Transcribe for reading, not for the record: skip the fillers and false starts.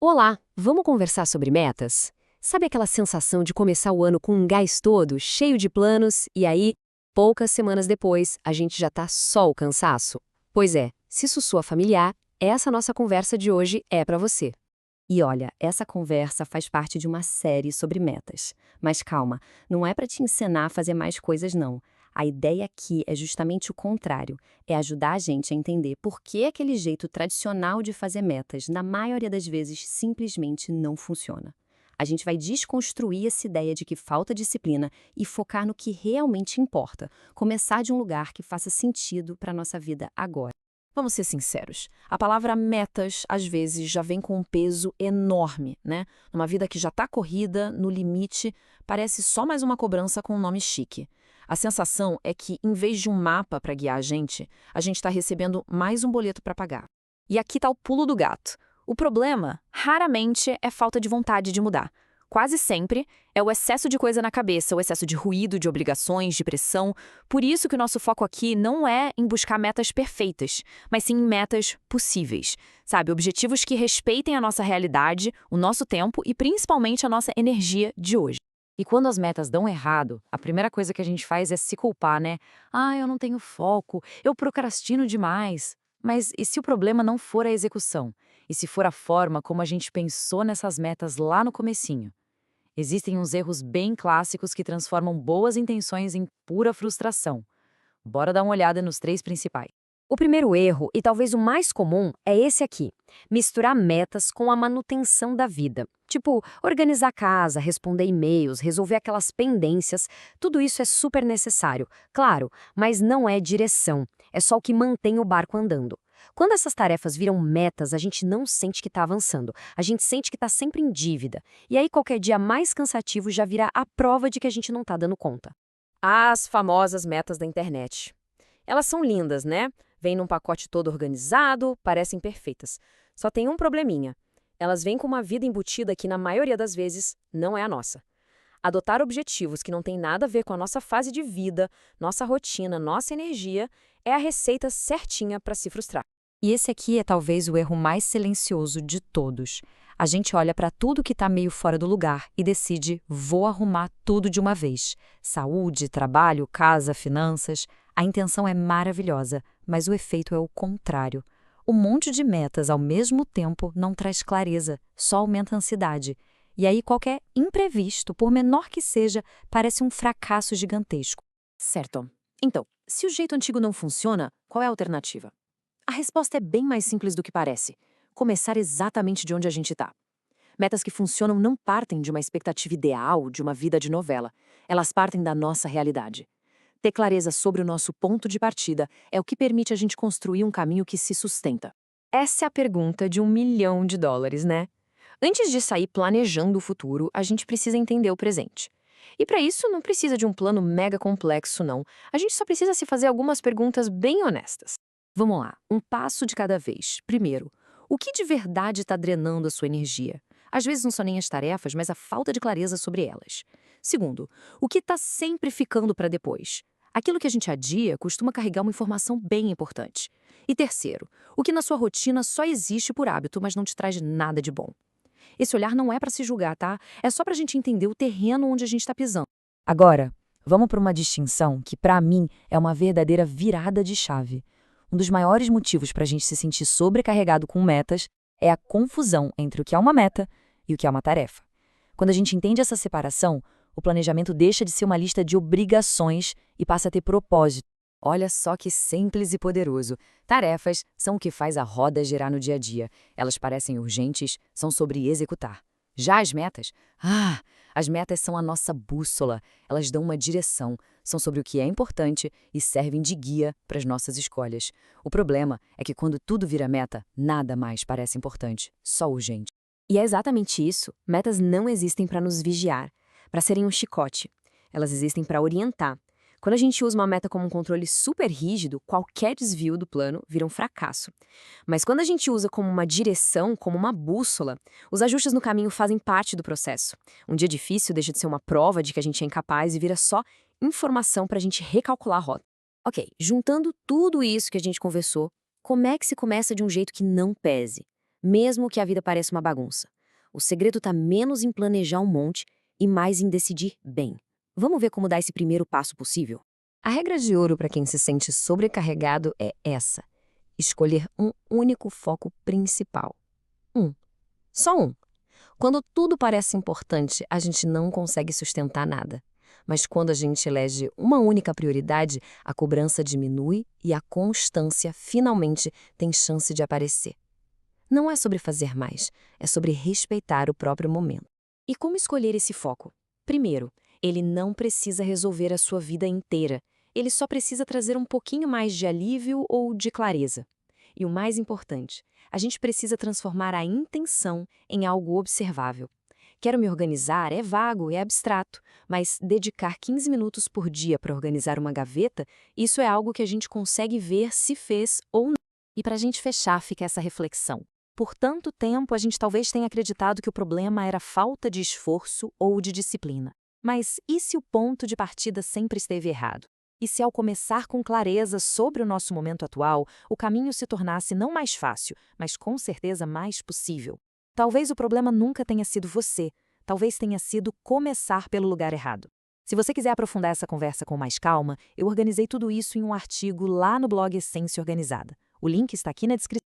Olá, vamos conversar sobre metas? Sabe aquela sensação de começar o ano com um gás todo, cheio de planos, e aí, poucas semanas depois, a gente já tá só o cansaço? Pois é, se isso soa familiar, essa nossa conversa de hoje é pra você. E olha, essa conversa faz parte de uma série sobre metas. Mas calma, não é para te ensinar a fazer mais coisas, não. A ideia aqui é justamente o contrário: é ajudar a gente a entender por que aquele jeito tradicional de fazer metas, na maioria das vezes, simplesmente não funciona. A gente vai desconstruir essa ideia de que falta disciplina e focar no que realmente importa, começar de um lugar que faça sentido para a nossa vida agora. Vamos ser sinceros, a palavra metas às vezes já vem com um peso enorme, né? Numa vida que já está corrida, no limite, parece só mais uma cobrança com um nome chique. A sensação é que, em vez de um mapa para guiar a gente está recebendo mais um boleto para pagar. E aqui está o pulo do gato. O problema, raramente, é falta de vontade de mudar. Quase sempre é o excesso de coisa na cabeça, o excesso de ruído, de obrigações, de pressão. Por isso que o nosso foco aqui não é em buscar metas perfeitas, mas sim em metas possíveis. Sabe, objetivos que respeitem a nossa realidade, o nosso tempo e principalmente a nossa energia de hoje. E quando as metas dão errado, a primeira coisa que a gente faz é se culpar, né? Ah, eu não tenho foco, eu procrastino demais. Mas e se o problema não for a execução? E se for a forma como a gente pensou nessas metas lá no comecinho? Existem uns erros bem clássicos que transformam boas intenções em pura frustração. Bora dar uma olhada nos três principais. O primeiro erro, e talvez o mais comum, é esse aqui: misturar metas com a manutenção da vida. Tipo, organizar a casa, responder e-mails, resolver aquelas pendências, tudo isso é super necessário, claro, mas não é direção, é só o que mantém o barco andando. Quando essas tarefas viram metas, a gente não sente que está avançando, a gente sente que está sempre em dívida. E aí qualquer dia mais cansativo já vira a prova de que a gente não está dando conta. As famosas metas da internet. Elas são lindas, né? Vêm num pacote todo organizado, parecem perfeitas. Só tem um probleminha. Elas vêm com uma vida embutida que, na maioria das vezes, não é a nossa. Adotar objetivos que não têm nada a ver com a nossa fase de vida, nossa rotina, nossa energia, é a receita certinha para se frustrar. E esse aqui é talvez o erro mais silencioso de todos. A gente olha para tudo que está meio fora do lugar e decide, vou arrumar tudo de uma vez. Saúde, trabalho, casa, finanças. A intenção é maravilhosa, mas o efeito é o contrário. Um monte de metas ao mesmo tempo não traz clareza, só aumenta a ansiedade. E aí qualquer imprevisto, por menor que seja, parece um fracasso gigantesco. Certo. Então, se o jeito antigo não funciona, qual é a alternativa? A resposta é bem mais simples do que parece. Começar exatamente de onde a gente está. Metas que funcionam não partem de uma expectativa ideal, de uma vida de novela. Elas partem da nossa realidade. Ter clareza sobre o nosso ponto de partida é o que permite a gente construir um caminho que se sustenta. Essa é a pergunta de US$ 1 milhão, né? Antes de sair planejando o futuro, a gente precisa entender o presente. E para isso não precisa de um plano mega complexo, não. A gente só precisa se fazer algumas perguntas bem honestas. Vamos lá, um passo de cada vez. Primeiro, o que de verdade está drenando a sua energia? Às vezes não são nem as tarefas, mas a falta de clareza sobre elas. Segundo, o que está sempre ficando para depois? Aquilo que a gente adia costuma carregar uma informação bem importante. E terceiro, o que na sua rotina só existe por hábito, mas não te traz nada de bom. Esse olhar não é para se julgar, tá? É só para a gente entender o terreno onde a gente está pisando. Agora, vamos para uma distinção que, para mim, é uma verdadeira virada de chave. Um dos maiores motivos para a gente se sentir sobrecarregado com metas é a confusão entre o que é uma meta e o que é uma tarefa. Quando a gente entende essa separação, o planejamento deixa de ser uma lista de obrigações e passa a ter propósito. Olha só que simples e poderoso. Tarefas são o que faz a roda girar no dia a dia. Elas parecem urgentes, são sobre executar. Já as metas são a nossa bússola. Elas dão uma direção, são sobre o que é importante e servem de guia para as nossas escolhas. O problema é que quando tudo vira meta, nada mais parece importante, só urgente. E é exatamente isso. Metas não existem para nos vigiar, para serem um chicote. Elas existem para orientar. Quando a gente usa uma meta como um controle super rígido, qualquer desvio do plano vira um fracasso. Mas quando a gente usa como uma direção, como uma bússola, os ajustes no caminho fazem parte do processo. Um dia difícil deixa de ser uma prova de que a gente é incapaz e vira só informação para a gente recalcular a rota. Ok, juntando tudo isso que a gente conversou, como é que se começa de um jeito que não pese? mesmo que a vida pareça uma bagunça. O segredo está menos em planejar um monte e mais em decidir bem. Vamos ver como dar esse primeiro passo possível? A regra de ouro para quem se sente sobrecarregado é essa: escolher um único foco principal. Só um. Quando tudo parece importante, a gente não consegue sustentar nada. Mas quando a gente elege uma única prioridade, a cobrança diminui e a constância finalmente tem chance de aparecer. Não é sobre fazer mais, é sobre respeitar o próprio momento. E como escolher esse foco? Primeiro, ele não precisa resolver a sua vida inteira. Ele só precisa trazer um pouquinho mais de alívio ou de clareza. E o mais importante, a gente precisa transformar a intenção em algo observável. Quero me organizar é vago, é abstrato, mas dedicar 15 minutos por dia para organizar uma gaveta, isso é algo que a gente consegue ver se fez ou não. E para a gente fechar, fica essa reflexão. Por tanto tempo, a gente talvez tenha acreditado que o problema era falta de esforço ou de disciplina. Mas e se o ponto de partida sempre esteve errado? E se ao começar com clareza sobre o nosso momento atual, o caminho se tornasse não mais fácil, mas com certeza mais possível? Talvez o problema nunca tenha sido você, talvez tenha sido começar pelo lugar errado. Se você quiser aprofundar essa conversa com mais calma, eu organizei tudo isso em um artigo lá no blog Essência Organizada. O link está aqui na descrição.